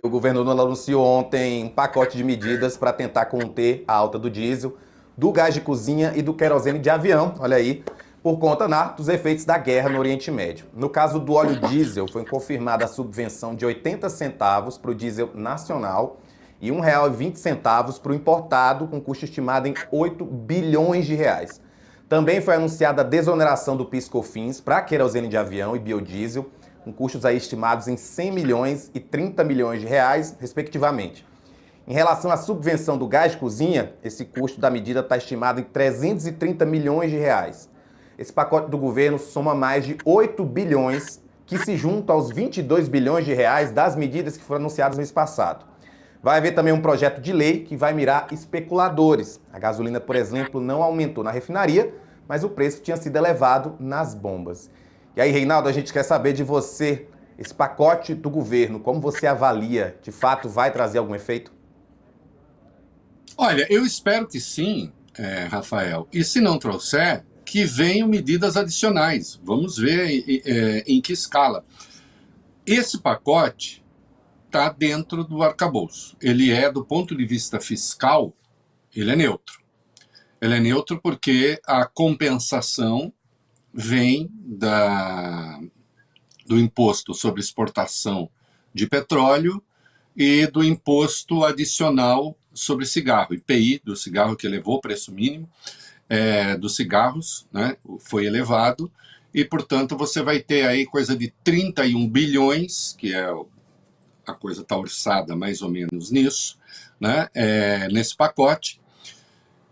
O governo Lula anunciou ontem um pacote de medidas para tentar conter a alta do diesel, do gás de cozinha e do querosene de avião, olha aí, por conta dos efeitos da guerra no Oriente Médio. No caso do óleo diesel, foi confirmada a subvenção de 80 centavos para o diesel nacional e R$ 1,20 para o importado, com custo estimado em 8 bilhões de reais. Também foi anunciada a desoneração do PIS/COFINS para querosene de avião e biodiesel, com custos aí estimados em 100 milhões e 30 milhões de reais, respectivamente. Em relação à subvenção do gás de cozinha, esse custo da medida está estimado em 330 milhões de reais. Esse pacote do governo soma mais de 8 bilhões, que se juntam aos 22 bilhões de reais das medidas que foram anunciadas no mês passado. Vai haver também um projeto de lei que vai mirar especuladores. A gasolina, por exemplo, não aumentou na refinaria, mas o preço tinha sido elevado nas bombas. E aí, Reinaldo, a gente quer saber de você, esse pacote do governo, como você avalia? De fato, vai trazer algum efeito? Olha, eu espero que sim, Rafael. E se não trouxer, que venham medidas adicionais. Vamos ver em que escala. Esse pacote está dentro do arcabouço. Ele é, do ponto de vista fiscal, ele é neutro. Ele é neutro porque a compensação vem do imposto sobre exportação de petróleo e do imposto adicional sobre cigarro, IPI do cigarro, que elevou o preço mínimo dos cigarros, né, foi elevado, e, portanto, você vai ter aí coisa de 31 bilhões, que a coisa está orçada mais ou menos nisso, né, nesse pacote.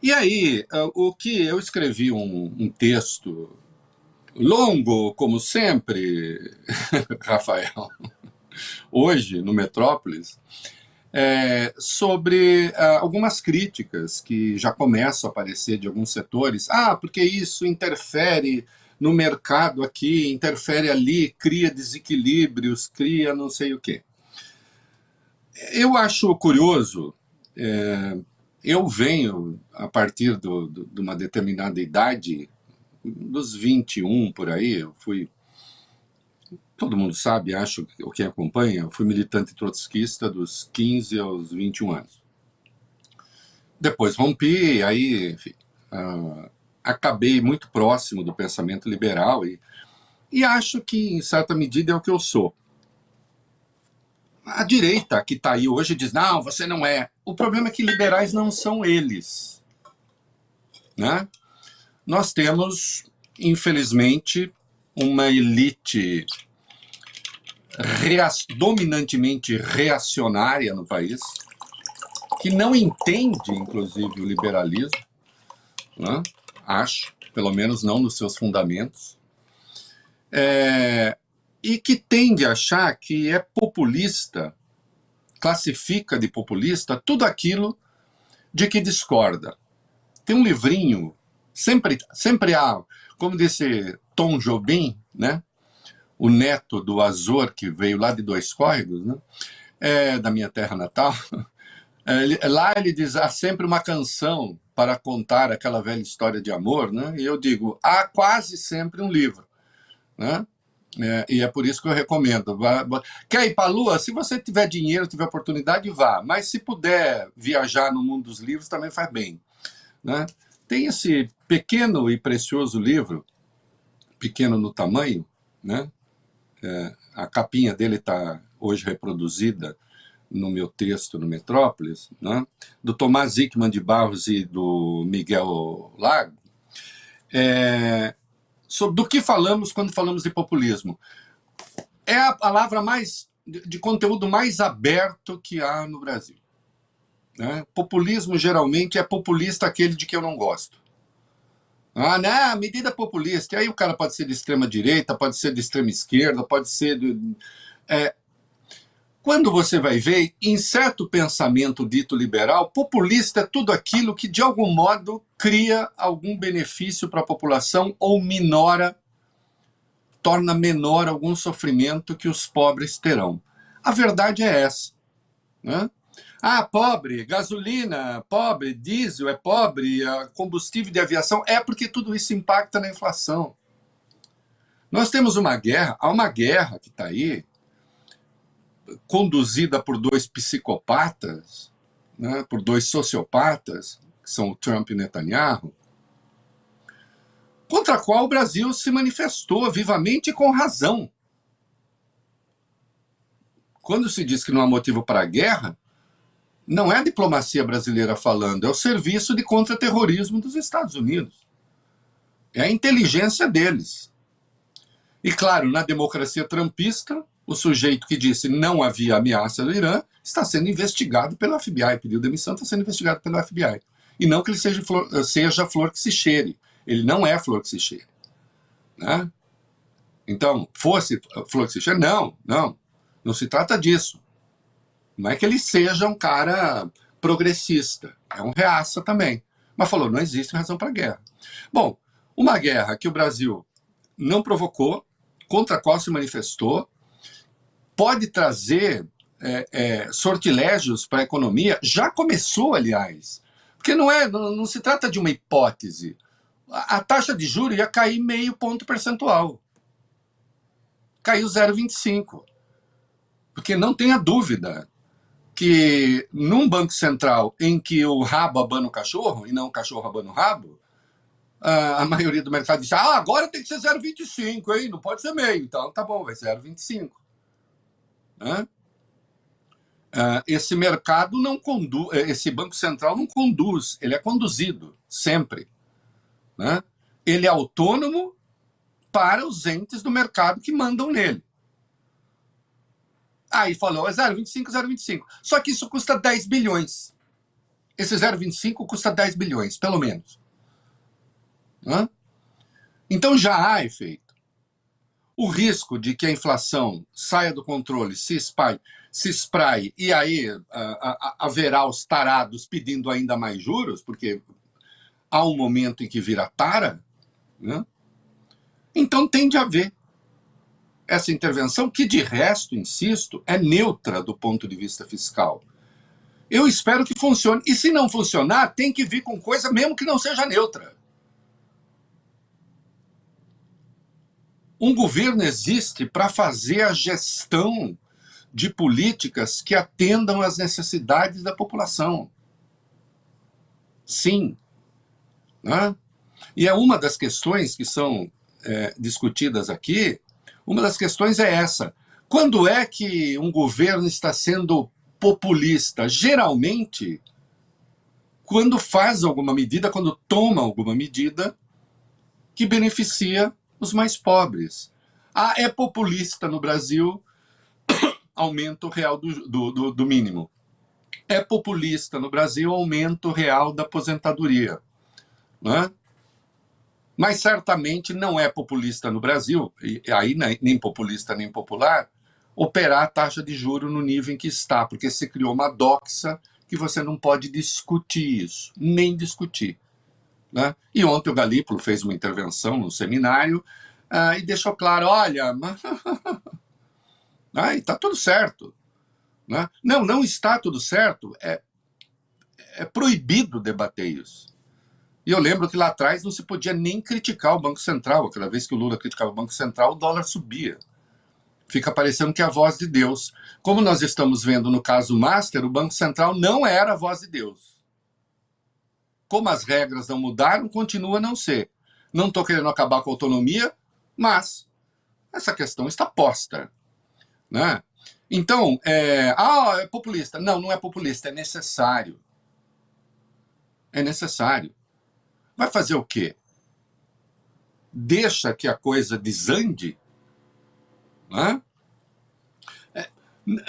E aí, o que eu escrevi um texto longo, como sempre, Rafael, hoje no Metrópolis, sobre algumas críticas que já começam a aparecer de alguns setores. Porque isso interfere no mercado aqui, interfere ali, cria desequilíbrios, cria não sei o quê. Eu acho curioso, eu venho, a partir de uma determinada idade, dos 21 por aí, eu fui, todo mundo sabe, acho, ou quem acompanha, eu fui militante trotskista dos 15 aos 21 anos. Depois rompi, aí, enfim, acabei muito próximo do pensamento liberal e acho que, em certa medida, é o que eu sou. A direita que está aí hoje diz, não, você não é. O problema é que liberais não são eles, né? Nós temos, infelizmente, uma elite dominantemente reacionária no país, que não entende, inclusive, o liberalismo, né? Acho, pelo menos não nos seus fundamentos, e que tende a achar que é populista, classifica de populista tudo aquilo de que discorda. Tem um livrinho, sempre há, como disse Tom Jobim, né? O neto do Azor, que veio lá de Dois Córregos, né? Da minha terra natal. Lá ele diz, há sempre uma canção para contar aquela velha história de amor, né? E eu digo, há quase sempre um livro, né? E é por isso que eu recomendo. Quer ir para a Lua? Se você tiver dinheiro, tiver oportunidade, vá. Mas se puder viajar no mundo dos livros, também faz bem, né? Tem esse pequeno e precioso livro, pequeno no tamanho, né? A capinha dele está hoje reproduzida no meu texto no Metrópolis, né? Do Tomás Hickman de Barros e do Miguel Lago, do que falamos quando falamos de populismo. É a palavra de conteúdo mais aberto que há no Brasil, né? Populismo, geralmente, é populista aquele de que eu não gosto. Não, medida populista. E aí o cara pode ser de extrema direita, pode ser de extrema esquerda, pode ser... Quando você vai ver, em certo pensamento dito liberal, populista é tudo aquilo que, de algum modo, cria algum benefício para a população ou torna menor algum sofrimento que os pobres terão. A verdade é essa, né? Pobre, gasolina, pobre, diesel é pobre, combustível de aviação, porque tudo isso impacta na inflação. Nós temos há uma guerra que está aí, conduzida por dois psicopatas, né, por dois sociopatas, que são o Trump e o Netanyahu, contra a qual o Brasil se manifestou vivamente e com razão. Quando se diz que não há motivo para a guerra, não é a diplomacia brasileira falando, é o serviço de contra-terrorismo dos Estados Unidos. É a inteligência deles. E, claro, na democracia trumpista, o sujeito que disse não havia ameaça do Irã está sendo investigado pelo FBI, pediu demissão, está sendo investigado pelo FBI. E não que ele seja flor que se cheire. Ele não é flor que se cheire. Né? Então, fosse flor que se cheire? Não se trata disso. Não é que ele seja um cara progressista, é um reaça também. Mas falou, não existe razão para guerra. Bom, uma guerra que o Brasil não provocou, contra a qual se manifestou, pode trazer sortilégios para a economia, já começou, aliás. Porque não se trata de uma hipótese. A taxa de juros ia cair meio ponto percentual. Caiu 0,25. Porque não tenha dúvida que num banco central em que o rabo abana o cachorro, e não o cachorro abana o rabo, a maioria do mercado diz, agora tem que ser 0,25, hein? Não pode ser meio. Então, tá bom, vai ser 0,25. Né? Esse mercado não conduz, esse banco central não conduz, ele é conduzido, sempre. Né? Ele é autônomo para os entes do mercado que mandam nele. Aí falou, 0,25, 0,25. Só que isso custa 10 bilhões. Esse 0,25 custa 10 bilhões, pelo menos. Né? Então já há efeito. O risco de que a inflação saia do controle, se espraie, e aí haverá os tarados pedindo ainda mais juros, porque há um momento em que vira tara, né? Então tem de haver essa intervenção, que de resto, insisto, é neutra do ponto de vista fiscal. Eu espero que funcione. E se não funcionar, tem que vir com coisa mesmo que não seja neutra. Um governo existe para fazer a gestão de políticas que atendam às necessidades da população. Sim. Né? E é uma das questões que são discutidas aqui. Uma das questões é essa. Quando é que um governo está sendo populista? Geralmente, quando faz alguma medida, quando toma alguma medida que beneficia os mais pobres. É populista no Brasil, aumento real do mínimo. É populista no Brasil, aumento real da aposentadoria. Né? Mas certamente não é populista no Brasil, e aí nem populista nem popular, operar a taxa de juros no nível em que está, porque se criou uma doxa que você não pode discutir isso, nem discutir. Né? E ontem o Galípolo fez uma intervenção no seminário e deixou claro, olha, está tudo certo. Né? Não está tudo certo, é proibido debater isso. E eu lembro que lá atrás não se podia nem criticar o Banco Central. Cada vez que o Lula criticava o Banco Central, o dólar subia. Fica parecendo que é a voz de Deus. Como nós estamos vendo no caso Master, o Banco Central não era a voz de Deus. Como as regras não mudaram, continua a não ser. Não estou querendo acabar com a autonomia, mas essa questão está posta. Né? Então, é populista. Não é populista, é necessário. É necessário. Vai fazer o quê? Deixa que a coisa desande? Né?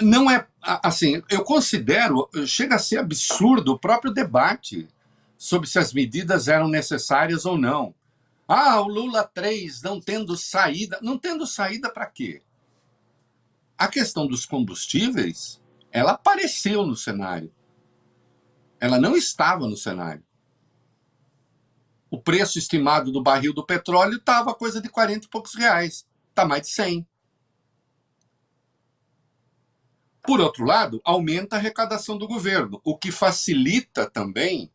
Não é assim, eu considero, chega a ser absurdo o próprio debate sobre se as medidas eram necessárias ou não. O Lula 3 não tendo saída. Não tendo saída para quê? A questão dos combustíveis, ela apareceu no cenário. Ela não estava no cenário. O preço estimado do barril do petróleo estava coisa de 40 e poucos reais. Está mais de 100. Por outro lado, aumenta a arrecadação do governo, o que facilita também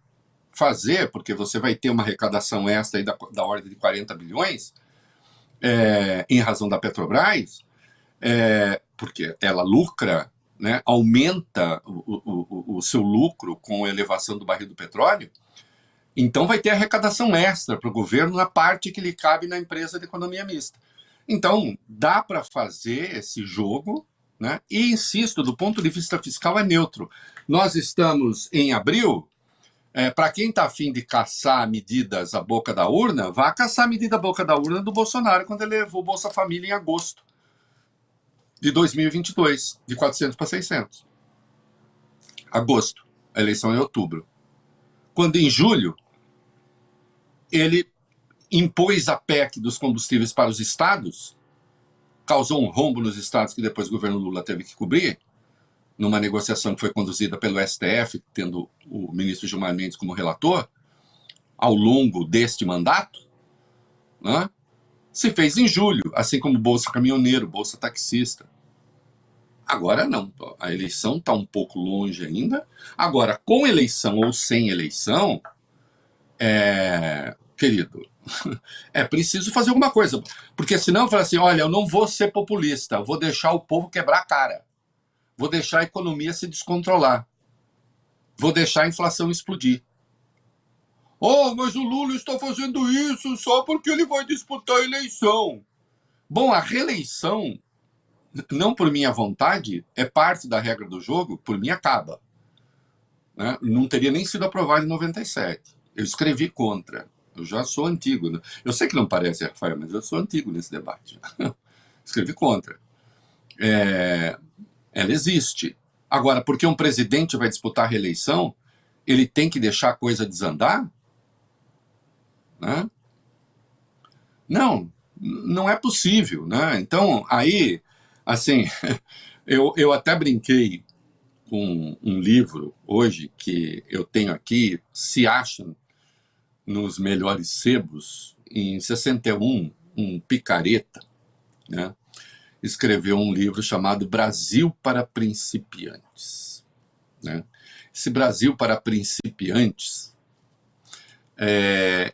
fazer, porque você vai ter uma arrecadação extra aí da ordem de 40 bilhões, em razão da Petrobras, porque ela lucra né, aumenta o seu lucro com a elevação do barril do petróleo, então vai ter arrecadação extra para o governo na parte que lhe cabe na empresa de economia mista. Então, dá para fazer esse jogo, né? E, insisto, do ponto de vista fiscal é neutro. Nós estamos em abril, para quem está afim de caçar medidas à boca da urna, vá caçar a medida à boca da urna do Bolsonaro, quando ele levou o Bolsa Família em agosto de 2022, de 400 para 600. Agosto, a eleição é em outubro. Quando em julho, ele impôs a PEC dos combustíveis para os estados, causou um rombo nos estados que depois o governo Lula teve que cobrir, numa negociação que foi conduzida pelo STF, tendo o ministro Gilmar Mendes como relator, ao longo deste mandato, né, se fez em julho, assim como Bolsa Caminhoneiro, Bolsa Taxista. Agora não, a eleição está um pouco longe ainda. Agora, com eleição ou sem eleição, querido, é preciso fazer alguma coisa. Porque senão fala assim, olha, eu não vou ser populista, eu vou deixar o povo quebrar a cara. Vou deixar a economia se descontrolar. Vou deixar a inflação explodir. Oh, mas o Lula está fazendo isso só porque ele vai disputar a eleição. Bom, a reeleição, não por minha vontade, é parte da regra do jogo, por mim acaba. Né? Não teria nem sido aprovado em 97. Eu escrevi contra. Eu já sou antigo. Né? Eu sei que não parece, Rafael, mas eu sou antigo nesse debate. Escrevi contra. Ela existe. Agora, porque um presidente vai disputar a reeleição, ele tem que deixar a coisa desandar? Né? Não, não é possível. Né? Então, aí, assim, eu até brinquei com um livro hoje que eu tenho aqui, Se Acham nos Melhores Sebos. Em 61, um picareta, né, escreveu um livro chamado Brasil para Principiantes. Né? Esse Brasil para Principiantes,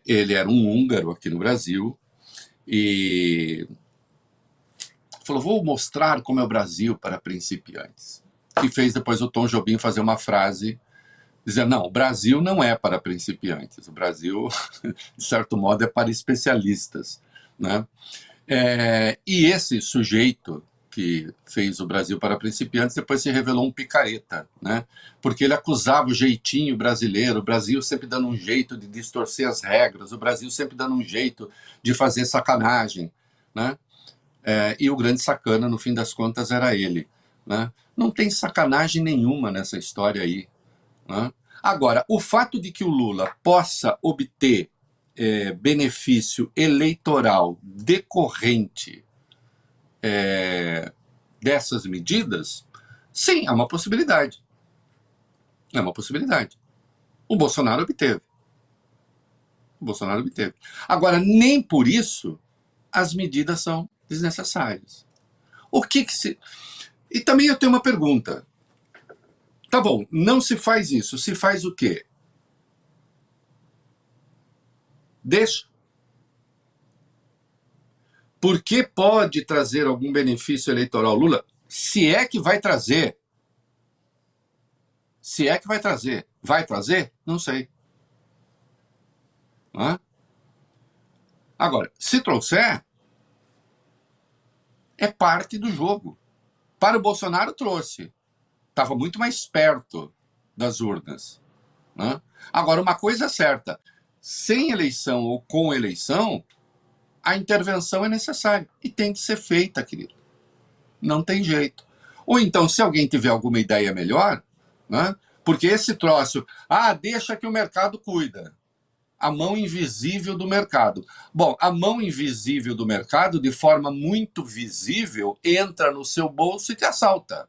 ele era um húngaro aqui no Brasil e falou, vou mostrar como é o Brasil para principiantes. Que fez depois o Tom Jobim fazer uma frase dizendo, não, o Brasil não é para principiantes, o Brasil, de certo modo, é para especialistas. Né? E esse sujeito que fez o Brasil para principiantes depois se revelou um picareta, né? Porque ele acusava o jeitinho brasileiro, o Brasil sempre dando um jeito de distorcer as regras, o Brasil sempre dando um jeito de fazer sacanagem. Né? E o grande sacana, no fim das contas, era ele. Né? Não tem sacanagem nenhuma nessa história aí. Né? Agora, o fato de que o Lula possa obter benefício eleitoral decorrente dessas medidas, sim, é uma possibilidade. É uma possibilidade. O Bolsonaro obteve. Agora, nem por isso as medidas são desnecessárias. O que se... E também eu tenho uma pergunta. Tá bom, não se faz isso. Se faz o quê? Deixa. Porque pode trazer algum benefício eleitoral ao Lula? Se é que vai trazer. Se é que vai trazer. Vai trazer? Não sei. Não? Agora, se trouxer, é parte do jogo. Para o Bolsonaro, trouxe. Estava muito mais perto das urnas. Né? Agora, uma coisa é certa. Sem eleição ou com eleição, a intervenção é necessária. E tem que ser feita, querido. Não tem jeito. Ou então, se alguém tiver alguma ideia melhor, né? Porque esse troço, deixa que o mercado cuida. A mão invisível do mercado. Bom, a mão invisível do mercado, de forma muito visível, entra no seu bolso e te assalta.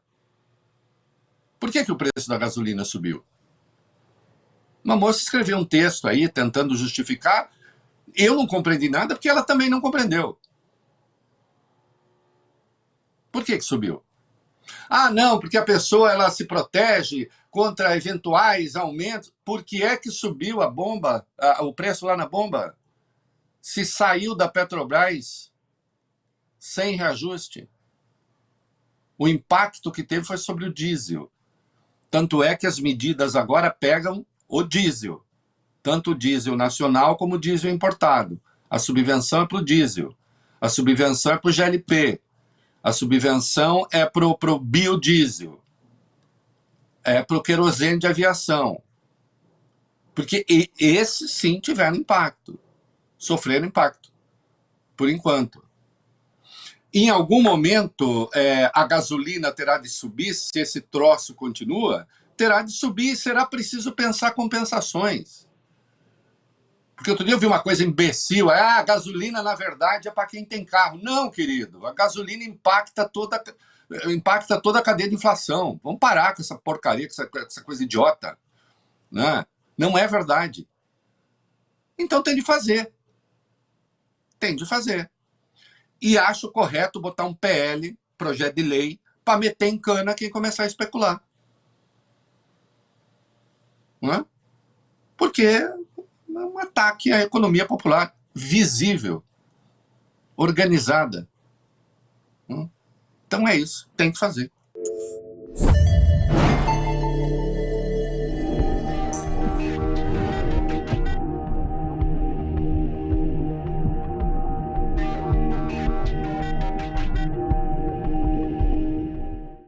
Por que o preço da gasolina subiu? Uma moça escreveu um texto aí, tentando justificar. Eu não compreendi nada, porque ela também não compreendeu. Por que subiu? Não, porque a pessoa ela se protege contra eventuais aumentos. Por que é que subiu a bomba, o preço lá na bomba? Se saiu da Petrobras sem reajuste. O impacto que teve foi sobre o diesel. Tanto é que as medidas agora pegam o diesel, tanto o diesel nacional como o diesel importado. A subvenção é para o diesel, a subvenção é para o GLP, a subvenção é para o biodiesel, é para o querosene de aviação. Porque esses sim tiveram impacto, sofreram impacto, por enquanto. Em algum momento, a gasolina terá de subir, se esse troço continua, terá de subir e será preciso pensar compensações. Porque outro dia eu vi uma coisa imbecil, a gasolina, na verdade, é para quem tem carro. Não, querido, a gasolina impacta toda a cadeia de inflação. Vamos parar com essa porcaria, com essa coisa idiota. Né? Não é verdade. Então tem de fazer. Tem de fazer. E acho correto botar um PL, projeto de lei, para meter em cana quem começar a especular. Não é? Porque é um ataque à economia popular visível, organizada. Então é isso, tem que fazer.